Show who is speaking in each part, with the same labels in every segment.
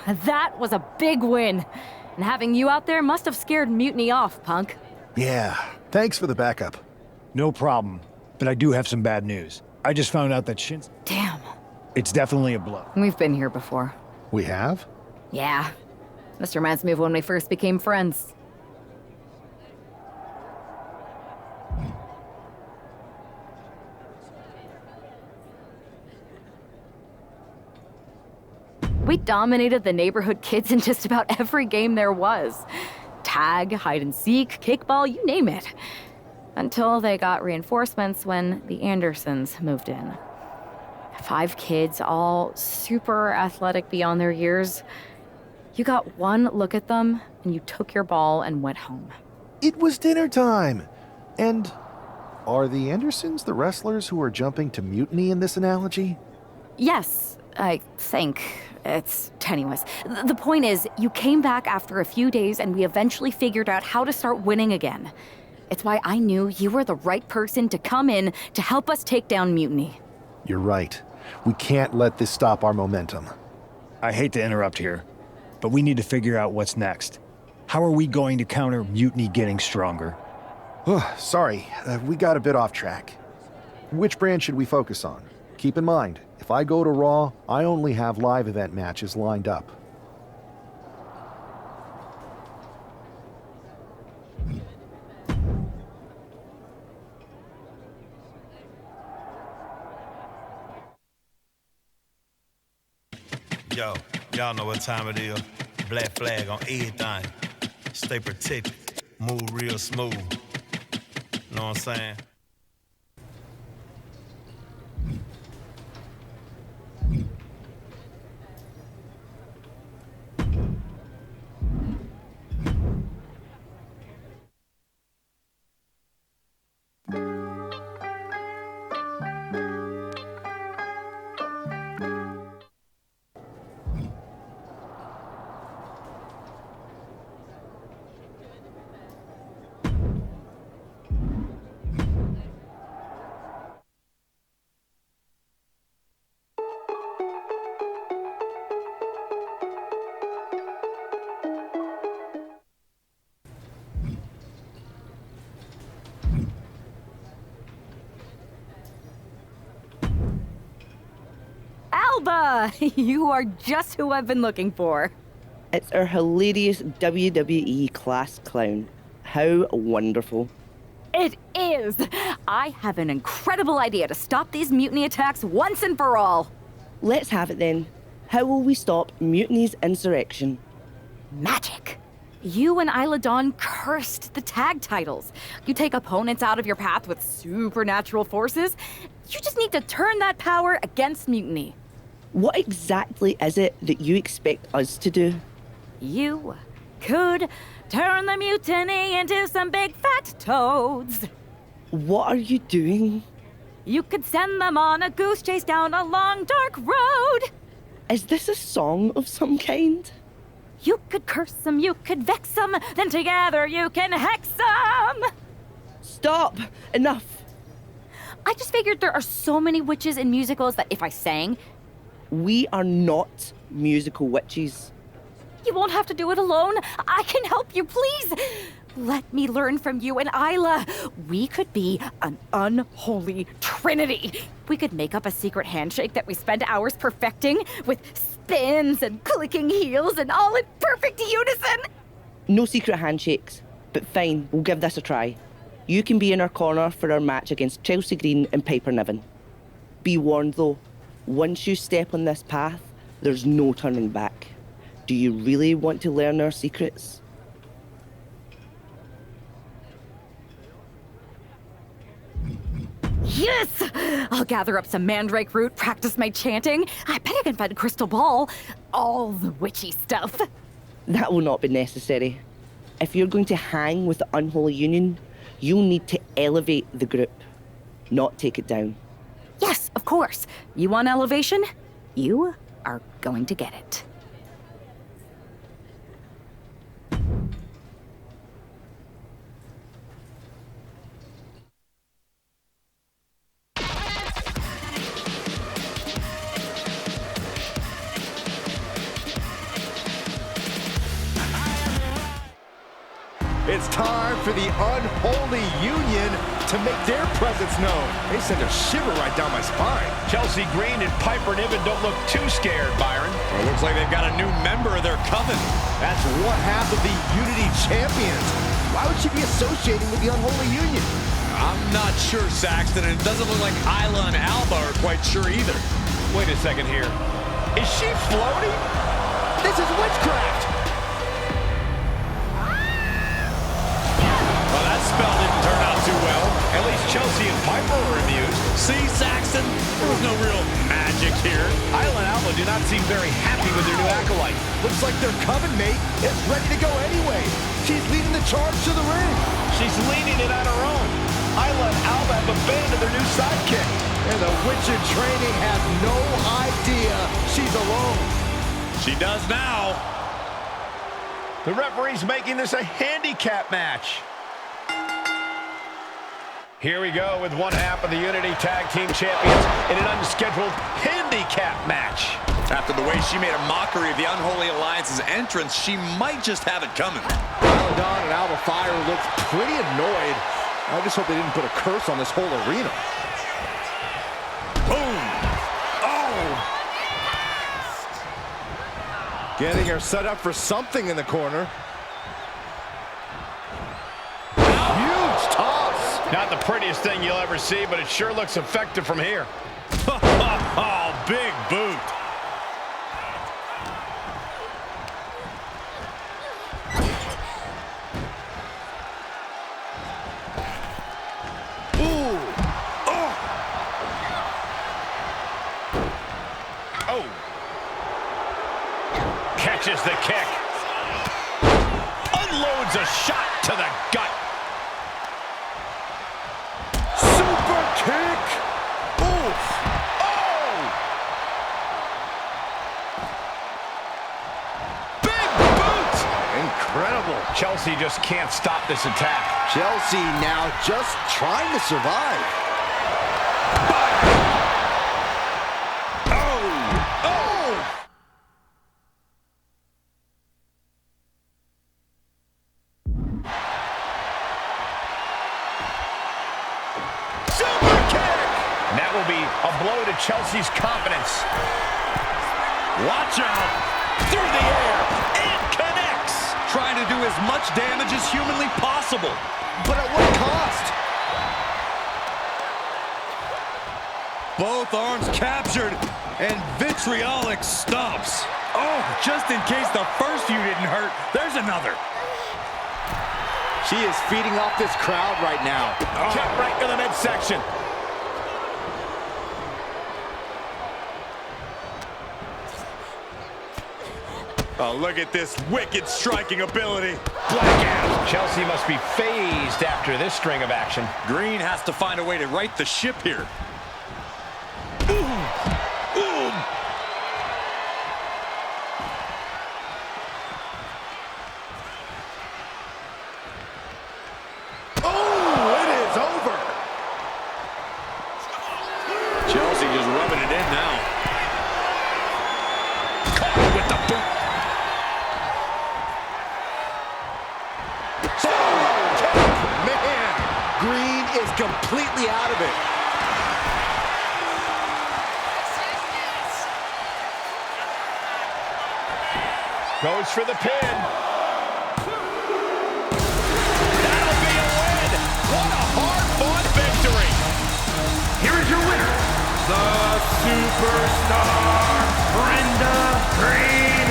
Speaker 1: That was a big win. And having you out there must have scared Mutiny off, punk.
Speaker 2: Yeah, thanks for the backup.
Speaker 3: No problem, but I do have some bad news. I just found out that
Speaker 1: Damn.
Speaker 3: it's definitely a bluff.
Speaker 1: We've been here before.
Speaker 2: We have?
Speaker 1: Yeah. This reminds me of when we first became friends. We dominated the neighborhood kids in just about every game there was. Tag, hide and seek, kickball, you name it. Until they got reinforcements when the Andersons moved in. 5 kids, all super athletic beyond their years. You got one look at them, and you took your ball and went home.
Speaker 2: It was dinner time! And are the Andersons the wrestlers who are jumping to mutiny in this analogy?
Speaker 1: Yes, I think. It's tenuous. The point is, you came back after a few days and we eventually figured out how to start winning again. It's why I knew you were the right person to come in to help us take down Mutiny.
Speaker 2: You're right. We can't let this stop our momentum.
Speaker 3: I hate to interrupt here, but we need to figure out what's next. How are we going to counter Mutiny getting stronger?
Speaker 2: Sorry, we got a bit off track. Which brand should we focus on? Keep in mind, if I go to Raw, I only have live event matches lined up.
Speaker 4: Yo, y'all know what time it is. Black flag on everything. Stay protected. Move real smooth. Know what I'm saying?
Speaker 1: Alba! You are just who I've been looking for.
Speaker 5: It's our hilarious WWE class clown. How wonderful.
Speaker 1: It is! I have an incredible idea to stop these mutiny attacks once and for all.
Speaker 5: Let's have it then. How will we stop Mutiny's insurrection?
Speaker 1: Magic. You and Isla Dawn cursed the tag titles. You take opponents out of your path with supernatural forces. You just need to turn that power against Mutiny.
Speaker 5: What exactly is it that you expect us to do?
Speaker 1: You could turn the mutiny into some big fat toads.
Speaker 5: What are you doing?
Speaker 1: You could send them on a goose chase down a long, dark road.
Speaker 5: Is this a song of some kind?
Speaker 1: You could curse them, you could vex them, then together you can hex them.
Speaker 5: Stop! Enough!
Speaker 1: I just figured there are so many witches in musicals that if I sang,
Speaker 5: We are not musical witches.
Speaker 1: you won't have to do it alone. I can help you, please. Let me learn from you and Isla. We could be an unholy trinity. We could make up a secret handshake that we spend hours perfecting with spins and clicking heels and all in perfect unison.
Speaker 5: No secret handshakes, but fine, we'll give this a try. You can be in our corner for our match against Chelsea Green and Piper Niven. Be warned though, once you step on this path, there's no turning back. Do you really want to learn our secrets?
Speaker 1: Yes! I'll gather up some mandrake root, practice my chanting. I bet I can find a crystal ball. All the witchy stuff.
Speaker 5: That will not be necessary. If you're going to hang with the Unholy Union, you'll need to elevate the group, not take it down.
Speaker 1: Yes, of course. You want elevation? You are going to get it.
Speaker 6: It's time for the unholy union to make their presence known. They send a shiver right down my spine.
Speaker 7: Chelsea Green and Piper Niven don't look too scared, Byron.
Speaker 8: Well, it looks like they've got a new member of their coven.
Speaker 6: That's one half of the Unity Champions. Why would she be associating with the unholy union?
Speaker 8: I'm not sure, Saxton, and it doesn't look like Isla and Alba are quite sure either.
Speaker 7: Wait a second here. Is she floating?
Speaker 6: This is witchcraft!
Speaker 8: Well, that spell didn't turn out too well.
Speaker 7: At least Chelsea and Piper were amused.
Speaker 8: See, Saxton? There was no real magic here.
Speaker 7: Isla and Alba do not seem very happy with their new acolyte.
Speaker 6: Looks like their coven mate is ready to go anyway. She's leading the charge to the ring.
Speaker 7: She's leading it on her own. Isla and Alba have abandoned their new sidekick.
Speaker 6: And the witch in training has no idea she's alone.
Speaker 8: She does now.
Speaker 7: The referee's making this a handicap match. Here we go with one half of the Unity Tag Team Champions in an unscheduled handicap match.
Speaker 8: After the way she made a mockery of the Unholy Alliance's entrance, she might just have it coming.
Speaker 6: Dawn and Alba Fire looked pretty annoyed. I just hope they didn't put a curse on this whole arena.
Speaker 8: Boom! Oh!
Speaker 6: Getting her set up for something in the corner. Huge toss!
Speaker 7: Not the prettiest thing you'll ever see, but it sure looks effective from here.
Speaker 8: Oh, big boot.
Speaker 6: Ooh! Oh!
Speaker 7: Oh! Catches the kick. Unloads a shot to the gut.
Speaker 6: Super kick! Oof!
Speaker 7: Oh! Big boot!
Speaker 6: Incredible.
Speaker 7: Chelsea just can't stop this attack.
Speaker 6: Chelsea now just trying to survive.
Speaker 7: Blow to Chelsea's confidence.
Speaker 8: Watch out!
Speaker 7: Through the air, and connects!
Speaker 8: Trying to do as much damage as humanly possible.
Speaker 6: But at what cost?
Speaker 8: Both arms captured, and vitriolic stomps. Oh, just in case the first few didn't hurt, there's another.
Speaker 6: She is feeding off this crowd right now.
Speaker 7: Kick right to the midsection.
Speaker 8: Oh, look at this wicked striking ability.
Speaker 7: Blackout. Chelsea must be phased after this string of action.
Speaker 8: Green has to find a way to right the ship here.
Speaker 6: Oh, it is over.
Speaker 8: Chelsea just rubbing it in now.
Speaker 7: Caught with the boot.
Speaker 6: Man, Green is completely out of it.
Speaker 7: Goes for the pin. That'll be a win. What a hard-fought victory.
Speaker 9: Here is your winner, the superstar, Brenda Green.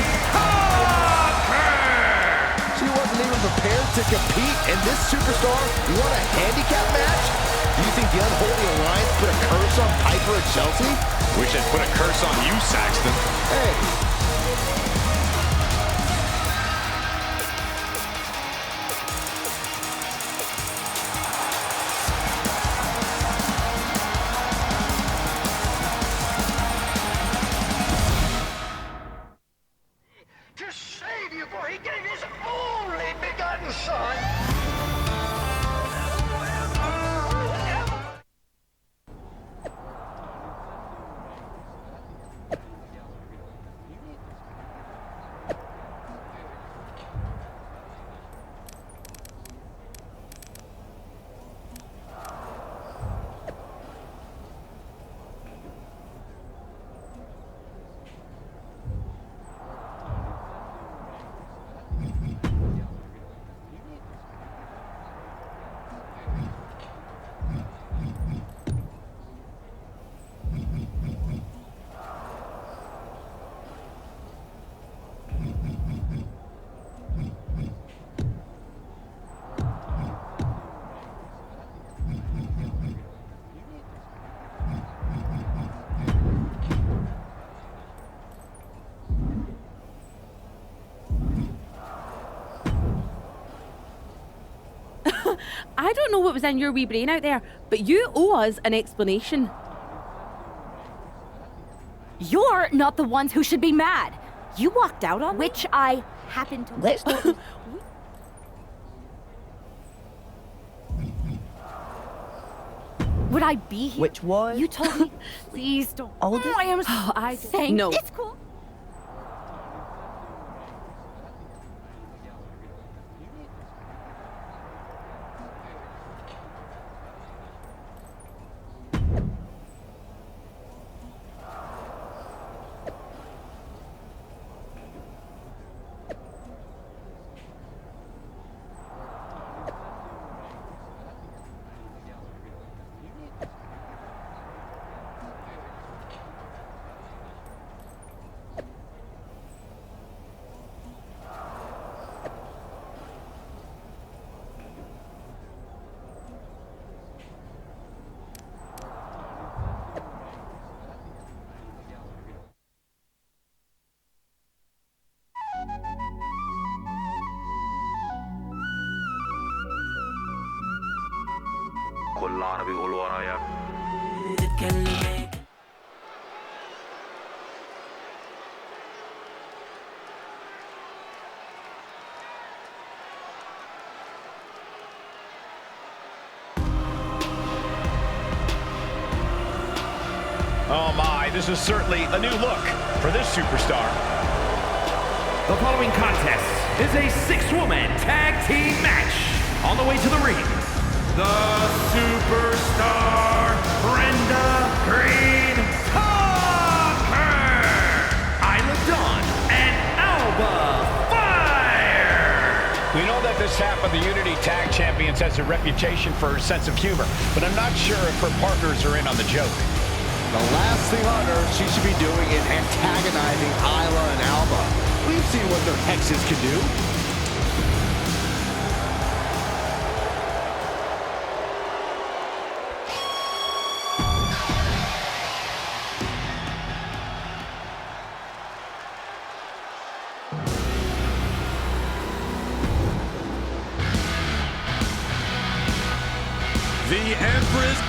Speaker 6: She wasn't even prepared to compete, and this superstar won a handicap match? Do you think the Unholy Alliance put a curse on Piper and Chelsea?
Speaker 8: Wish I'd put a curse on you, Saxton.
Speaker 6: Hey.
Speaker 9: To save you, for he gave his only begotten son.
Speaker 10: I don't know what was in your wee brain out there, but you owe us an explanation.
Speaker 1: You're not the ones who should be mad. You walked out on which I happened to.
Speaker 5: Let's not...
Speaker 1: Would I be here?
Speaker 5: Which was?
Speaker 1: You told me. Please don't.
Speaker 5: All this?
Speaker 1: I am
Speaker 10: I
Speaker 1: saying
Speaker 10: no.
Speaker 1: it's cool.
Speaker 7: Oh my, this is certainly a new look for this superstar.
Speaker 11: The following contest is a six-woman tag team match. On the way to the ring, the superstar Brenda Green Tucker, Isla Dawn, and Alba Fire.
Speaker 7: We know that this half of the Unity Tag Champions has a reputation for her sense of humor, but I'm not sure if her partners are in on the joke.
Speaker 6: The last thing on earth she should be doing is antagonizing Isla and Alba. We've seen what their hexes can do.
Speaker 8: The Empress.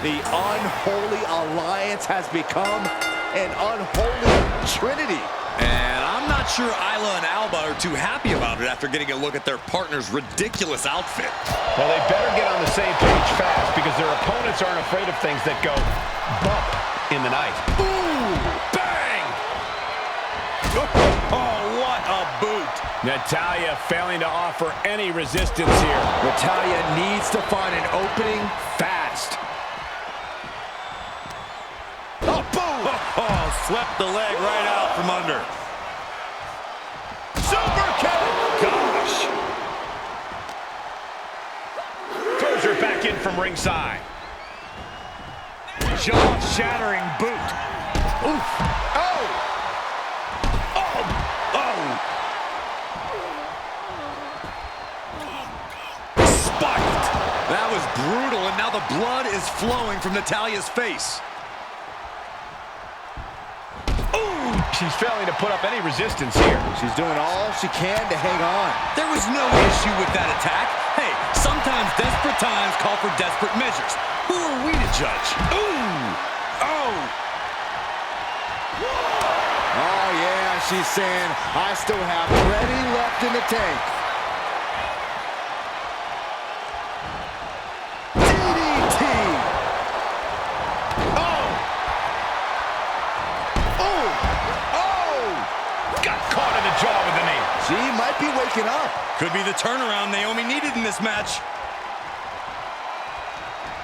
Speaker 6: The unholy alliance has become an unholy trinity.
Speaker 8: And I'm not sure Isla and Alba are too happy about it after getting a look at their partner's ridiculous outfit.
Speaker 7: Well, they better get on the same page fast because their opponents aren't afraid of things that go bump in the night.
Speaker 8: Ooh, bang! Oh, what a boot.
Speaker 7: Natalia failing to offer any resistance here.
Speaker 6: Natalia needs to find an opening fast.
Speaker 8: Oh, boom! Oh, swept the leg right out from under.
Speaker 7: Super kick! Gosh! Throws her back in from ringside. Jaw-shattering boot. Oof! Oh! Oh! Oh!
Speaker 8: Spiked! That was brutal, and now the blood is flowing from Natalia's face.
Speaker 7: She's failing to put up any resistance here.
Speaker 6: She's doing all she can to hang on.
Speaker 8: There was no issue with that attack. Hey, sometimes desperate times call for desperate measures. Who are we to judge? Ooh! Oh!
Speaker 6: Oh, yeah, she's saying, I still have plenty left in the tank. DDT!
Speaker 7: Oh! Oh! Oh! Got caught in the jaw with the knee.
Speaker 6: She might be waking up.
Speaker 8: Could be the turnaround Naomi needed in this match.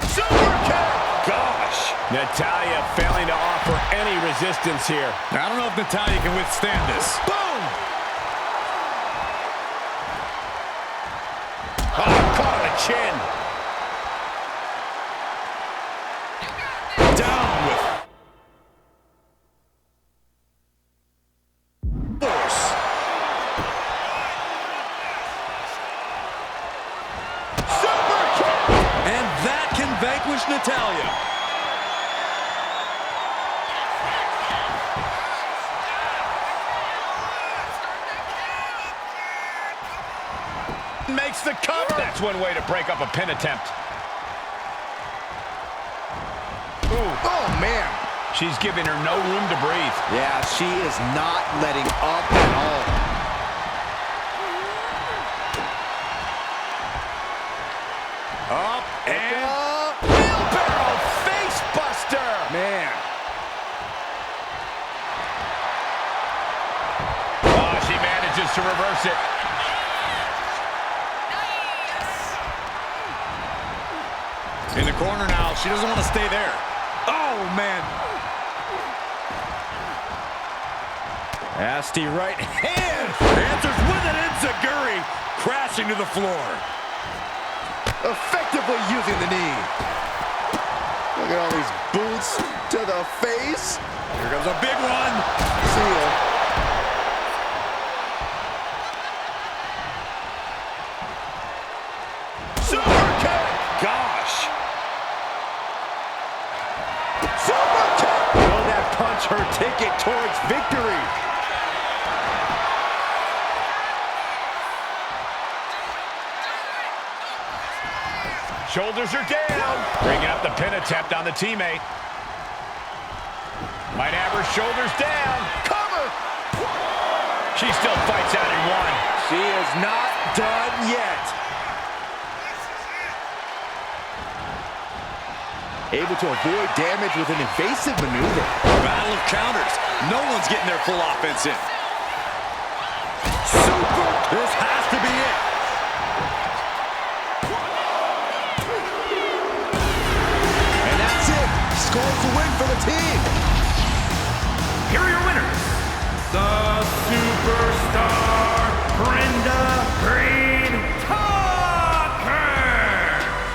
Speaker 7: Super kick! Gosh! Natalia failing to offer any resistance here.
Speaker 8: I don't know if Natalia can withstand this.
Speaker 7: Boom! Oh, caught on the chin.
Speaker 8: Down with force.
Speaker 7: Super kick!
Speaker 8: And that can vanquish Natalia.
Speaker 7: Makes the cover. That's one way to break up a pin attempt. Ooh.
Speaker 6: Oh, man.
Speaker 7: She's giving her no room to breathe.
Speaker 6: Yeah, she is not letting up at all.
Speaker 7: Up and wheelbarrow face buster.
Speaker 6: Man.
Speaker 7: Oh, she manages to reverse it.
Speaker 8: In the corner now. She doesn't want to stay there. Oh, man. Nasty right hand. Answers with an enziguri. Crashing to the floor.
Speaker 6: Effectively using the knee. Look at all these boots to the face.
Speaker 8: Here comes a big one.
Speaker 6: See ya.
Speaker 7: Super kick.
Speaker 8: Gosh.
Speaker 6: Super kick. Will that punch her ticket towards victory?
Speaker 7: Shoulders are down. Bringing up the pin attempt on the teammate. Might have her shoulders down. Cover. She still fights out in one.
Speaker 6: She is not done yet. Able to avoid damage with an evasive maneuver.
Speaker 8: Battle of counters. No one's getting their full offense in.
Speaker 6: Super.
Speaker 8: This has to be it.
Speaker 6: And that's it. Scores the win for the team.
Speaker 11: Here are your winners. The Superstar Brenda Green Tucker,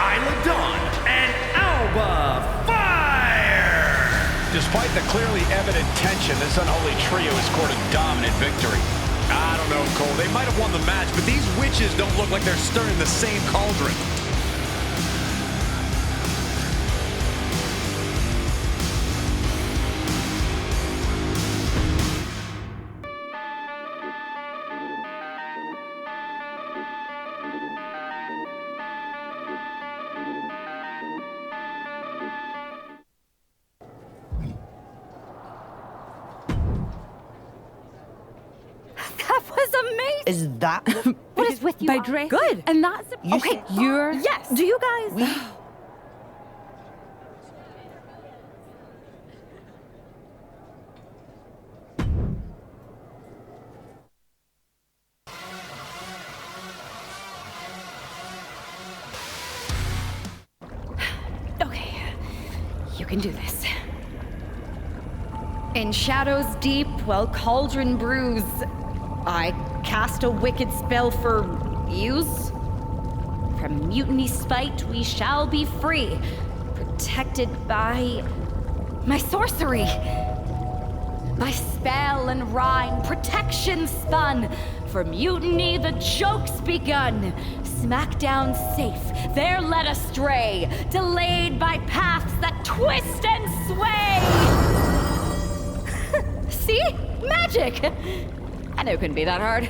Speaker 11: Isla Dawn, and Alba Fire.
Speaker 7: Despite the clearly evident tension, this unholy trio has scored a dominant victory.
Speaker 8: I don't know, Cole. They might have won the match, but these witches don't look like they're stirring the same cauldron.
Speaker 1: That was amazing.
Speaker 5: Is that
Speaker 1: What is with you?
Speaker 10: By dress.
Speaker 1: Good. And that's
Speaker 5: You
Speaker 1: okay.
Speaker 5: said-
Speaker 10: You're...
Speaker 1: Yes. Do you guys? Okay. You can do this. In shadows deep, while cauldron brews, I cast a wicked spell for use. From mutiny spite we shall be free, protected by my sorcery. By spell and rhyme, protection spun. For mutiny the joke's begun. Smackdown safe, there led astray, delayed by paths that twist and sway. See? Magic! I knew it couldn't be that hard.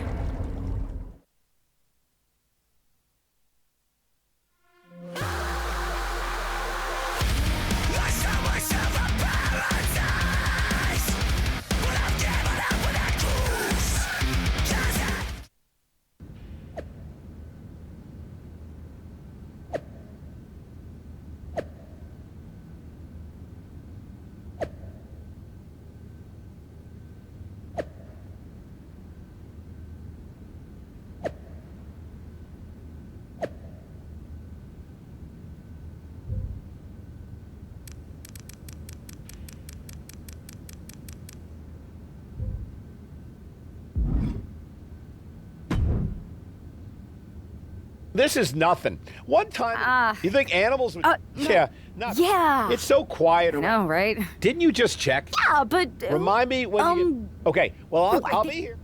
Speaker 7: This is nothing. One time, you think animals would...
Speaker 1: no.
Speaker 7: Yeah. Not,
Speaker 1: Yeah.
Speaker 7: It's so quiet.
Speaker 1: I know, right?
Speaker 7: Didn't you just check?
Speaker 1: Yeah, but...
Speaker 7: Remind me when you... Okay, well, I'll be here.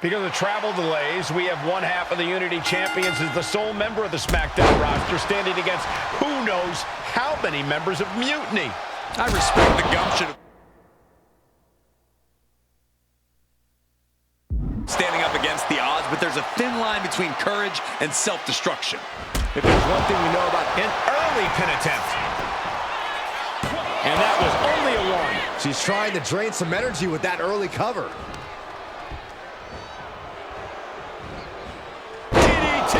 Speaker 7: Because of travel delays, we have one half of the Unity Champions as the sole member of the SmackDown roster standing against who knows how many members of Mutiny.
Speaker 8: I respect the gumption. Standing up against the odds, but there's a thin line between courage and self-destruction.
Speaker 6: If there's one thing we know about
Speaker 7: An early pin attempt. And that was only a one.
Speaker 6: she's trying to drain some energy with that early cover.
Speaker 7: DDT.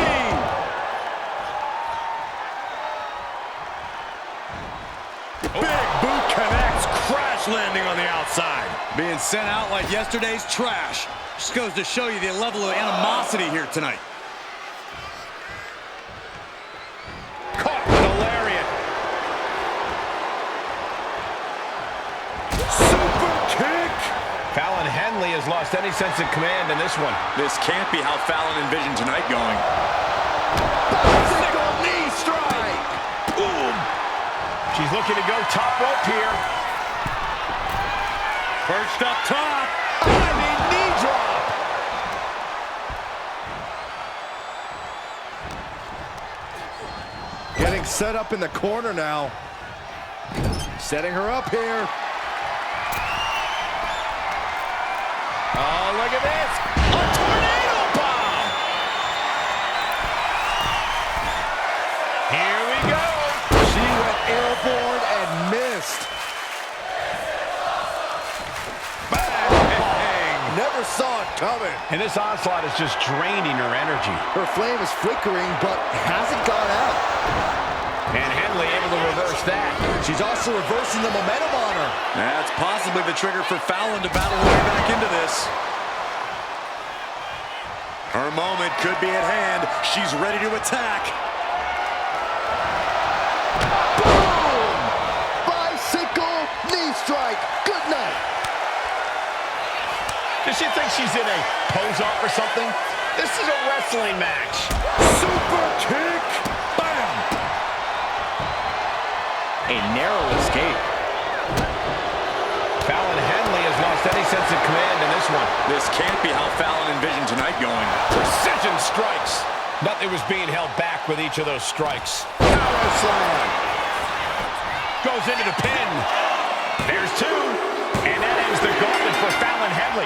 Speaker 8: Big boot connects, crash landing on the outside. Being sent out like yesterday's trash. Just goes to show you the level of animosity here tonight.
Speaker 7: Caught with a lariat.
Speaker 8: Super kick!
Speaker 7: Fallon Henley has lost any sense of command in this one.
Speaker 8: This can't be how Fallon envisioned tonight going.
Speaker 6: Bicycle knee strike!
Speaker 8: Boom!
Speaker 7: She's looking to go top rope here.
Speaker 8: Perched up top.
Speaker 7: Knee drop.
Speaker 6: Getting set up in the corner now. Setting her up here.
Speaker 7: Oh, look at this. A tornado bomb. Here we go.
Speaker 6: She went airborne and missed.
Speaker 7: Bang.
Speaker 6: Never saw it coming.
Speaker 7: And this onslaught is just draining her energy.
Speaker 6: Her flame is flickering, but hasn't gone out.
Speaker 7: And Henley able to reverse that.
Speaker 6: She's also reversing the momentum on her.
Speaker 8: That's possibly the trigger for Fallon to battle her way back into this. Her moment could be at hand. She's ready to attack.
Speaker 6: Boom! Bicycle knee strike. Good night.
Speaker 7: Does she think she's in a pose-off or something? This is a wrestling match.
Speaker 8: Super kick. Bam!
Speaker 7: A narrow escape. Fallon Henley has lost any sense of command in this one.
Speaker 8: This can't be how Fallon envisioned tonight going.
Speaker 7: Precision strikes. Nothing was being held back with each of those strikes.
Speaker 6: Power slam.
Speaker 7: Goes into the pin. There's two. And that ends the gauntlet for Fallon Henley.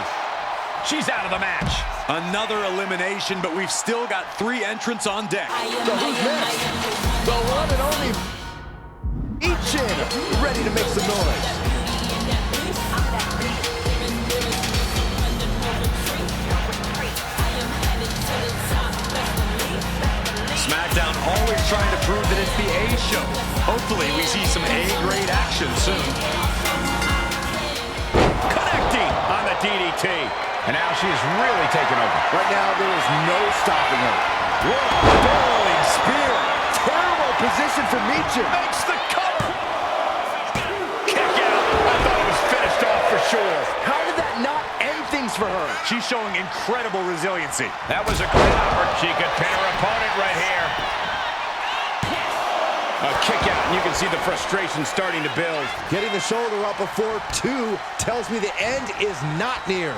Speaker 7: She's out of the match.
Speaker 8: Another elimination, but we've still got 3 entrants on deck.
Speaker 6: So who's next? The one and only Michin, ready to make some noise.
Speaker 8: SmackDown always trying to prove that it's the A show. Hopefully we see some A-grade action soon.
Speaker 7: Connecting on the DDT. And now she is really taking over.
Speaker 6: Right now, there is no stopping her. What a barreling spear. Terrible position for Michin.
Speaker 7: Makes the cover. Kick out. I thought it was finished off for sure.
Speaker 6: How did that not end things for her?
Speaker 8: She's showing incredible resiliency.
Speaker 7: That was a great opportunity. She could pin her opponent right here. A kick out, and you can see the frustration starting to build.
Speaker 6: Getting the shoulder up before 2 tells me the end is not near.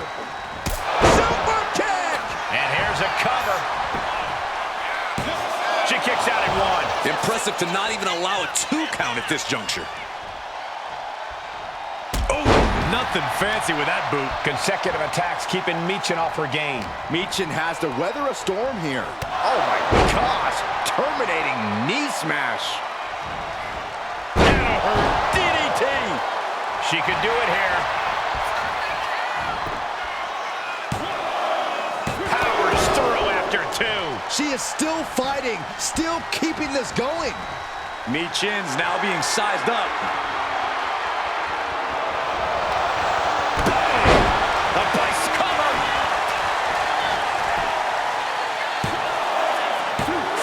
Speaker 7: Super kick! And here's a cover. She kicks out at 1.
Speaker 8: Impressive to not even allow a 2 count at this juncture.
Speaker 7: Oh, nothing fancy with that boot. Consecutive attacks keeping Michin off her game.
Speaker 6: Michin has to weather a storm here. Oh my gosh, terminating knee smash.
Speaker 7: And her DDT. She could do it here. Powers through after 2.
Speaker 6: She is still fighting, still keeping this going.
Speaker 8: Michin's now being sized up.
Speaker 7: The place cover.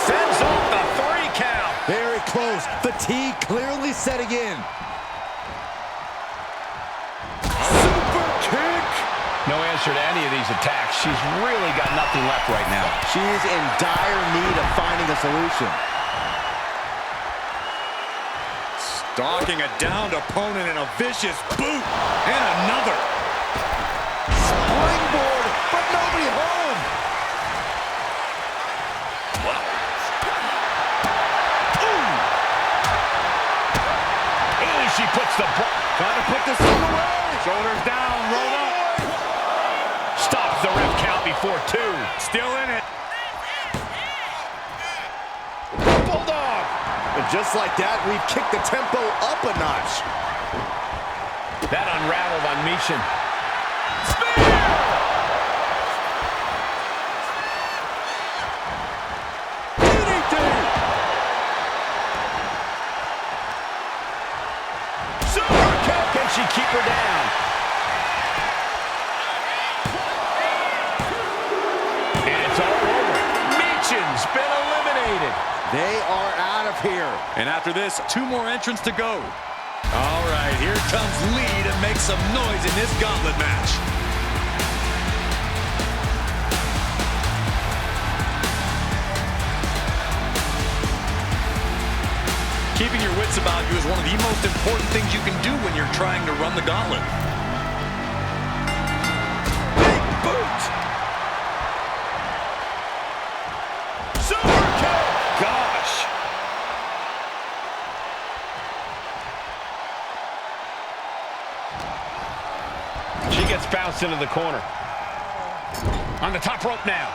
Speaker 7: Sends off the 3 count.
Speaker 6: Very close. Fatigue clearly setting in.
Speaker 7: Super kick. No answer to any of these attacks. She's really got nothing left right now.
Speaker 6: She is in dire need of finding a solution.
Speaker 8: Stalking a downed opponent and a vicious boot. And another.
Speaker 6: Springboard, but nobody home.
Speaker 7: before, too.
Speaker 8: Still in it.
Speaker 6: Bulldog. And just like that, we've kicked the tempo up a notch.
Speaker 7: That unraveled on Michin. She keep her down. And it's all over. Michin's been eliminated.
Speaker 6: They are out of here.
Speaker 8: And after this, 2 more entrants to go. All right, here comes Lee to make some noise in this gauntlet match. Keeping your wits about you is one of the most important things you can do when you're trying to run the gauntlet.
Speaker 7: Big boot! Super kick!
Speaker 8: Gosh!
Speaker 7: She gets bounced into the corner. On the top rope now.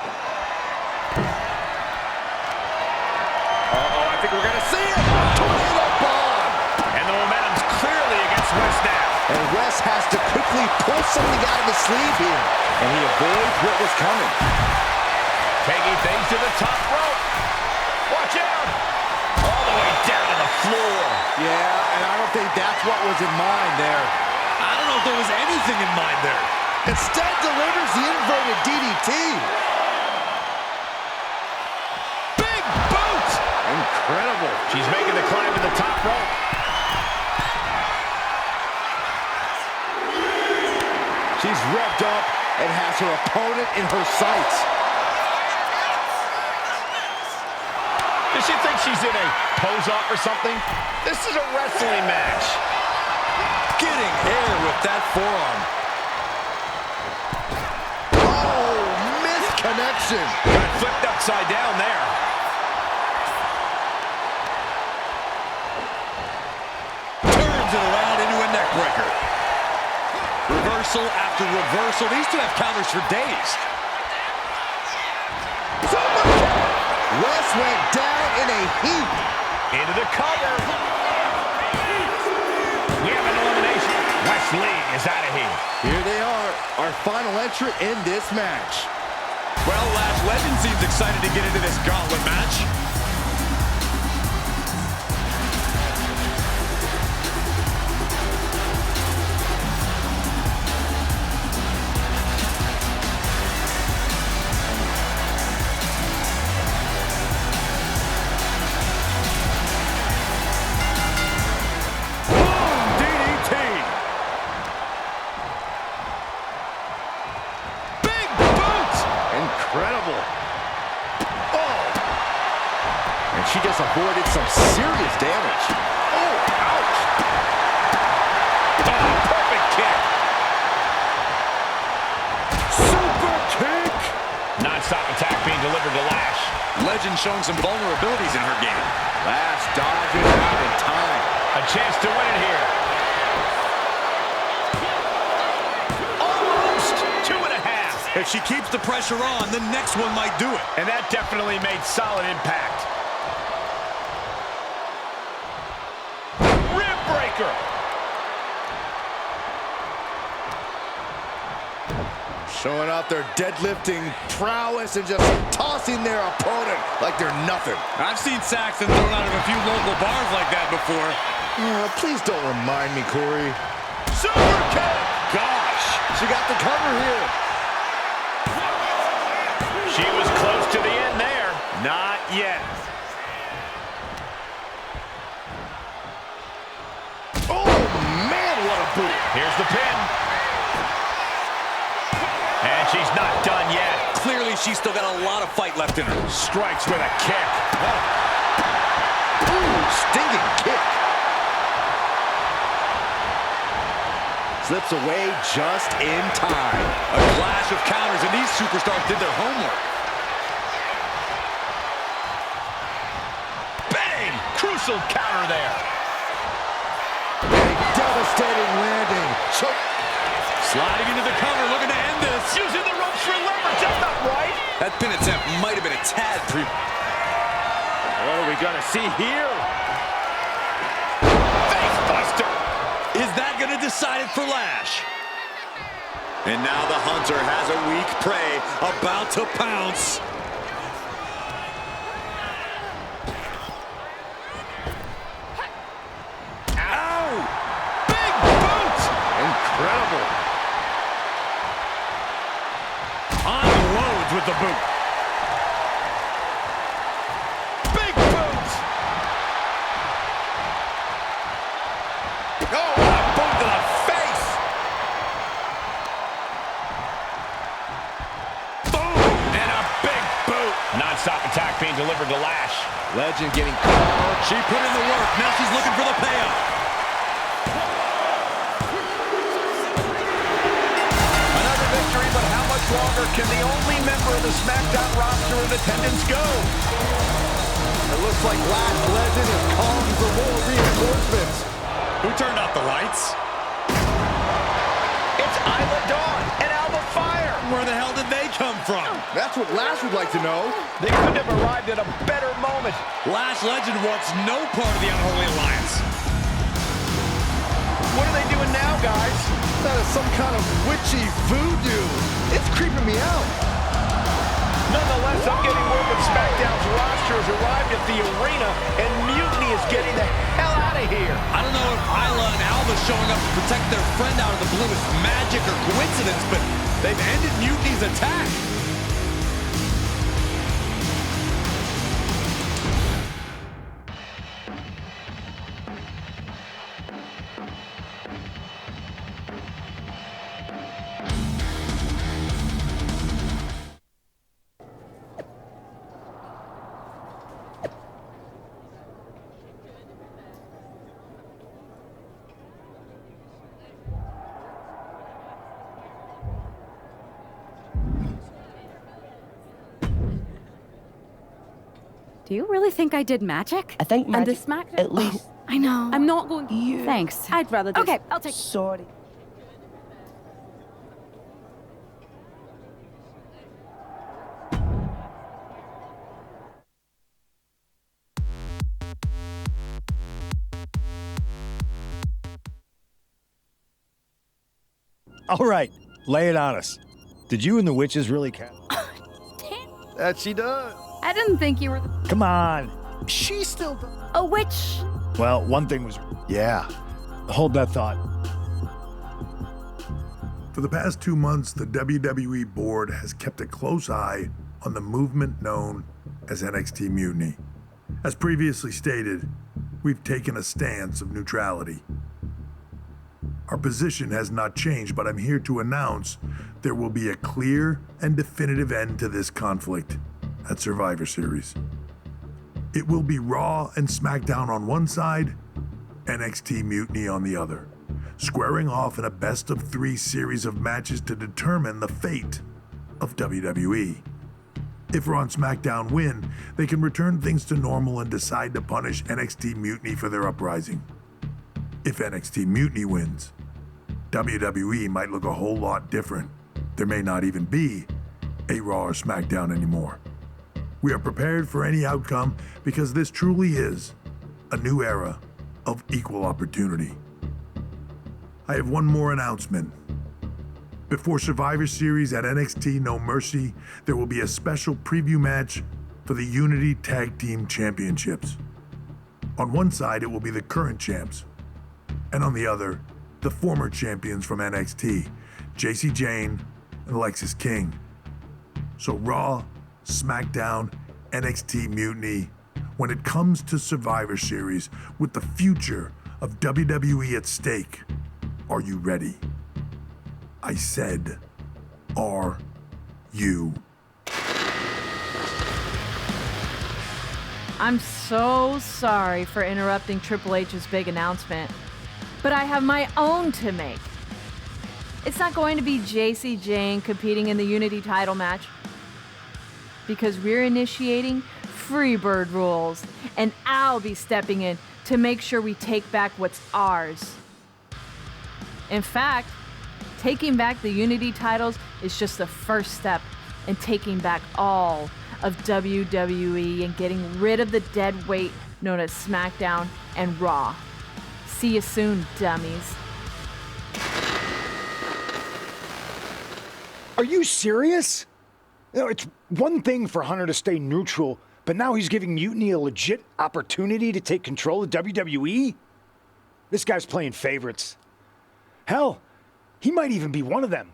Speaker 6: Uh-oh, I think we're going to see it. Tornado bomb.
Speaker 7: And the momentum's clearly against West now.
Speaker 6: And West has to quickly pull something out of his sleeve here. And he avoids what was coming.
Speaker 7: Taking things to the top rope. Watch out. All the way down to the floor.
Speaker 6: Yeah, and I don't think that's what was in mind there.
Speaker 8: I don't know if there was anything in mind there.
Speaker 6: Instead delivers the inverted DDT.
Speaker 7: Big boot.
Speaker 6: Incredible.
Speaker 7: She's making the climb to the top rope.
Speaker 6: She's revved up and has her opponent in her sights.
Speaker 7: Does she think she's in a pose-off or something? This is a wrestling match.
Speaker 8: Getting air with that forearm.
Speaker 6: Oh, missed connection.
Speaker 7: Got flipped upside down there.
Speaker 8: Turns it around into a neck breaker. Reversal after reversal. These two have counters for days.
Speaker 6: West went down in a heap.
Speaker 7: Into the cover. We have an elimination. Wesley is out of here.
Speaker 6: Here they are, our final entrant in this match.
Speaker 8: Well, Lash Legend seems excited to get into this gauntlet match.
Speaker 6: Incredible. Oh. And she just avoided some serious damage. Oh, ouch.
Speaker 7: Oh, perfect kick.
Speaker 6: Super kick.
Speaker 7: Non-stop attack being delivered to Lash.
Speaker 8: Legend showing some vulnerabilities in her game.
Speaker 6: Lash dodges out in time.
Speaker 7: A chance to win it here.
Speaker 8: If she keeps the pressure on, the next one might do it.
Speaker 7: And that definitely made solid impact. Rib breaker.
Speaker 6: Showing out their deadlifting prowess and just tossing their opponent like they're nothing.
Speaker 8: I've seen Saxton thrown out of a few local bars like that before.
Speaker 6: Please don't remind me, Corey.
Speaker 7: Super kick.
Speaker 6: Gosh, she got the cover here.
Speaker 7: She was close to the end there. Not yet.
Speaker 6: Oh, man, what a boot.
Speaker 7: Here's the pin. And she's not done yet.
Speaker 8: Clearly, she's still got a lot of fight left in her.
Speaker 7: Strikes with a kick.
Speaker 6: Ooh, stinging kick. Slips away just in time.
Speaker 8: A clash of counters, and these superstars did their homework.
Speaker 7: Bang! Crucial counter there.
Speaker 6: A devastating landing.
Speaker 8: Sliding into the cover, looking to end this.
Speaker 7: Using the ropes for leverage. That's not
Speaker 8: That pin attempt might have been a tad pre...
Speaker 7: What are we going to see here?
Speaker 8: Facebuster! Is that going to decide it for Lash? And now the Hunter has a weak prey about to pounce.
Speaker 7: Ow! Big boot! Incredible. Unloads with the boot. Big boot! Oh, what a boot to the face! Boom! And a big boot. Non-stop attack being delivered to Lash.
Speaker 6: Legend getting caught.
Speaker 8: She put in the work. Now she's looking for the payoff.
Speaker 6: Another victory, but how much longer can the only member of the SmackDown roster in attendance go? It looks like Lash Legend is calling for more reinforcements.
Speaker 8: Who turned off the lights?
Speaker 6: It's Isla Dawn and Alba Fire.
Speaker 8: Where the hell did they come from?
Speaker 6: That's what Lash would like to know. They couldn't have arrived at a better moment.
Speaker 8: Lash Legend wants no part of the Unholy Alliance.
Speaker 6: What are they doing now, guys? That is some kind of witchy voodoo. It's creeping me out. Nonetheless, I'm getting word that SmackDown's roster has arrived at the arena, and Mutiny is getting the hell out of here.
Speaker 8: I don't know if Isla and Alba showing up to protect their friend out of the blue is magic or coincidence, but they've ended Mutiny's attack.
Speaker 1: Do you really think I did magic?
Speaker 5: I think
Speaker 10: And the
Speaker 5: magic,
Speaker 10: SmackDown?
Speaker 5: at least.
Speaker 1: I know.
Speaker 10: I'm not going...
Speaker 1: Thanks.
Speaker 10: I'd rather just...
Speaker 1: Okay, I'll take...
Speaker 5: Sorry.
Speaker 3: All right, lay it on us. Did you and the witches really catch?
Speaker 6: That she does.
Speaker 1: I didn't think you were
Speaker 3: Come on.
Speaker 6: She still does.
Speaker 1: a witch.
Speaker 3: Well, one thing was...
Speaker 2: Yeah.
Speaker 3: Hold that thought.
Speaker 12: For the past 2 months, the WWE board has kept a close eye on the movement known as NXT Mutiny. As previously stated, we've taken a stance of neutrality. Our position has not changed, but I'm here to announce there will be a clear and definitive end to this conflict at Survivor Series. It will be Raw and SmackDown on one side, NXT Mutiny on the other, squaring off in a best-of-3 series of matches to determine the fate of WWE. If Raw and SmackDown win, they can return things to normal and decide to punish NXT Mutiny for their uprising. If NXT Mutiny wins, WWE might look a whole lot different. There may not even be a Raw or SmackDown anymore. We are prepared for any outcome because this truly is a new era of equal opportunity. I have one more announcement. Before Survivor Series at NXT No Mercy, there will be a special preview match for the Unity Tag Team Championships. On one side, it will be the current champs, and on the other, the former champions from NXT, Jacy Jayne and Lexis King. So Raw, SmackDown, NXT Mutiny, when it comes to Survivor Series with the future of WWE at stake, are you ready? I said, are you?
Speaker 10: I'm so sorry for interrupting Triple H's big announcement, but I have my own to make. It's not going to be Jacy Jayne competing in the Unity title match because we're initiating Freebird rules, and I'll be stepping in to make sure we take back what's ours. In fact, taking back the Unity titles is just the first step and taking back all of WWE and getting rid of the dead weight known as SmackDown and Raw. See you soon, dummies.
Speaker 3: Are you serious? You know, it's one thing for Hunter to stay neutral, but now he's giving Mutiny a legit opportunity to take control of WWE? This guy's playing favorites. Hell, he might even be one of them.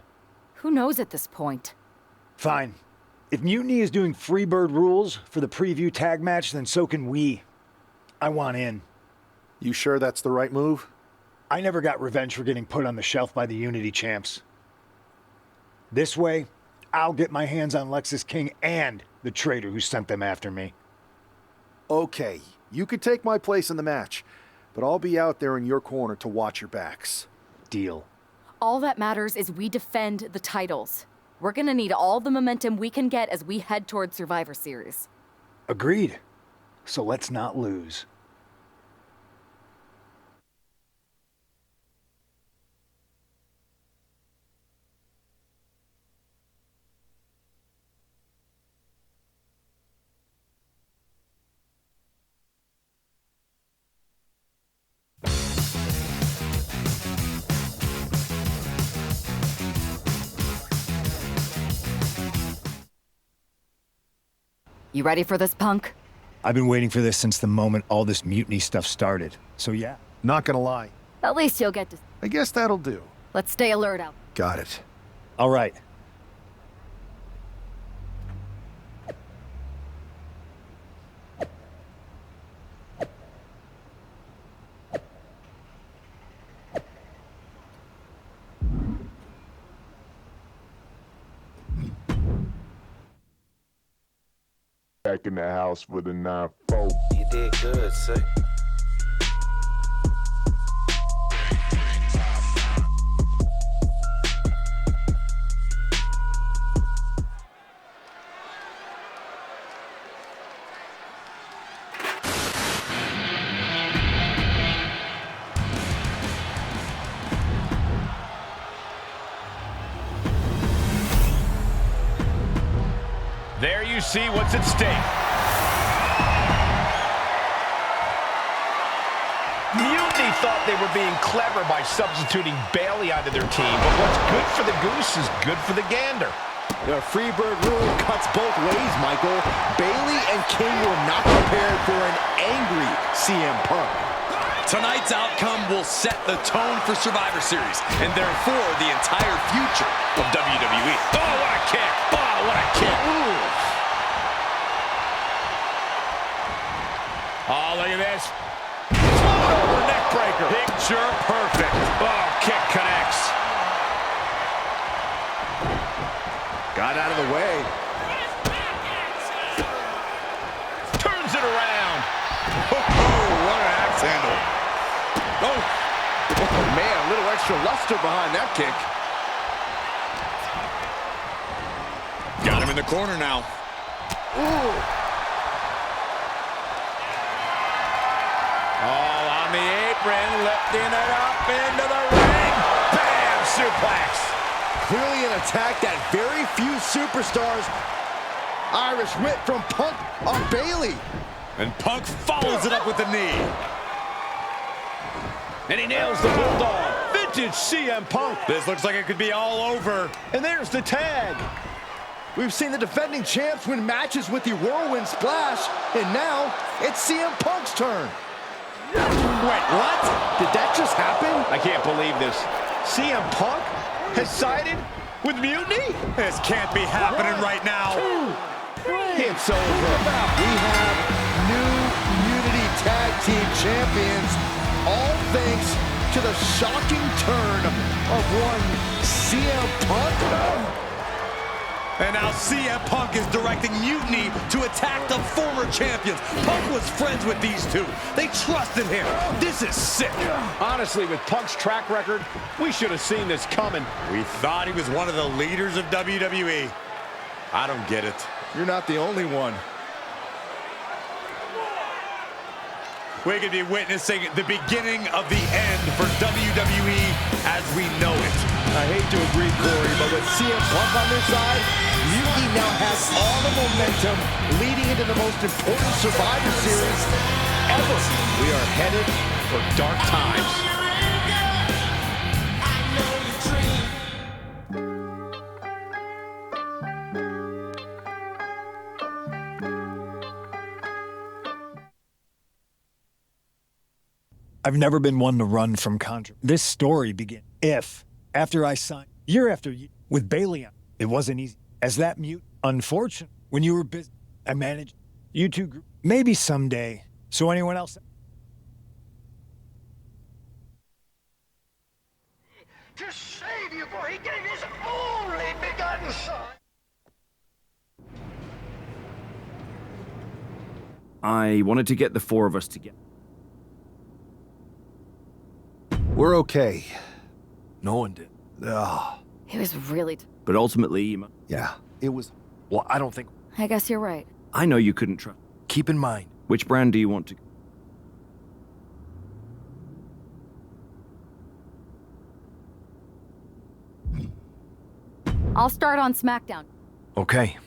Speaker 1: Who knows at this point?
Speaker 3: Fine. If Mutiny is doing Freebird rules for the preview tag match, then so can we. I want in.
Speaker 2: You sure that's the right move?
Speaker 3: I never got revenge for getting put on the shelf by the Unity champs. This way, I'll get my hands on Lexis King and the traitor who sent them after me.
Speaker 2: Okay, you could take my place in the match, but I'll be out there in your corner to watch your backs.
Speaker 3: Deal.
Speaker 1: All that matters is we defend the titles. We're gonna need all the momentum we can get as we head towards Survivor Series.
Speaker 3: Agreed. So let's not lose.
Speaker 1: You ready for this, Punk?
Speaker 3: I've been waiting for this since the moment all this Mutiny stuff started. So yeah.
Speaker 2: Not gonna lie.
Speaker 1: At least you'll get to...
Speaker 2: I guess that'll do.
Speaker 1: Let's stay alert out.
Speaker 2: Got it.
Speaker 3: All right.
Speaker 13: Back in the house with a 9-4.
Speaker 14: You did good, sir.
Speaker 7: There you see what's at stake. Mutiny thought they were being clever by substituting Bailey onto their team, but what's good for the goose is good for the gander.
Speaker 6: The Freebird rule cuts both ways, Michael. Bailey and King were not prepared for an angry CM Punk.
Speaker 8: Tonight's outcome will set the tone for Survivor Series, and therefore the entire future of WWE.
Speaker 7: Oh, what a kick! Oh, what a kick! Ooh. Oh, look at this. Float over neck breaker. Picture perfect. Oh, kick connects.
Speaker 6: Got out of the way.
Speaker 7: Turns it around.
Speaker 6: Oh, what an axe handle. Oh, man, a little extra luster behind that kick.
Speaker 8: Got him in the corner now.
Speaker 6: Ooh.
Speaker 7: All on the apron, lifting it up into the ring. Bam! Suplex.
Speaker 6: Clearly an attack that very few superstars. Irish whip from Punk on Bailey.
Speaker 8: And Punk follows it up with the knee.
Speaker 7: And he nails the Bulldog. Vintage CM Punk.
Speaker 8: This looks like it could be all over.
Speaker 7: And there's the tag.
Speaker 6: We've seen the defending champs win matches with the Whirlwind Splash, and now it's CM Punk's turn.
Speaker 8: Wait, what?
Speaker 6: Did that just happen?
Speaker 7: I can't believe this. CM Punk has sided with Mutiny?
Speaker 8: This can't be happening right now.
Speaker 7: It's over.
Speaker 6: We have new Unity Tag Team Champions, all thanks to the shocking turn of one CM Punk.
Speaker 8: And now CM Punk is directing Mutiny to attack the former champions. Punk was friends with these two. They trusted him. This is sick.
Speaker 7: Honestly, with Punk's track record, we should have seen this coming.
Speaker 8: We thought he was one of the leaders of WWE. I don't get it.
Speaker 6: You're not the only one.
Speaker 8: We could be witnessing the beginning of the end for WWE as we know it.
Speaker 6: I hate to agree, Corey, but with CM Punk on their side, Mutiny He now has all the momentum leading into the most important Survivor Series ever. We are headed for dark times.
Speaker 3: I've never been one to run from controversy. This story began after I signed year after year with Bailey, it wasn't easy. As that mute, unfortunate, when you were busy, I managed YouTube group. Maybe someday. So anyone else?
Speaker 9: To save you, for he gave his only begotten son.
Speaker 11: I wanted to get the four of us together.
Speaker 2: We're okay.
Speaker 6: No one did.
Speaker 2: Ugh.
Speaker 1: It was really.
Speaker 11: But ultimately,
Speaker 2: Yeah, it was.
Speaker 6: Well, I don't think...
Speaker 1: I guess you're right.
Speaker 11: I know you couldn't trust.
Speaker 6: Keep in mind.
Speaker 11: Which brand do you want to...
Speaker 1: I'll start on SmackDown.
Speaker 6: Okay.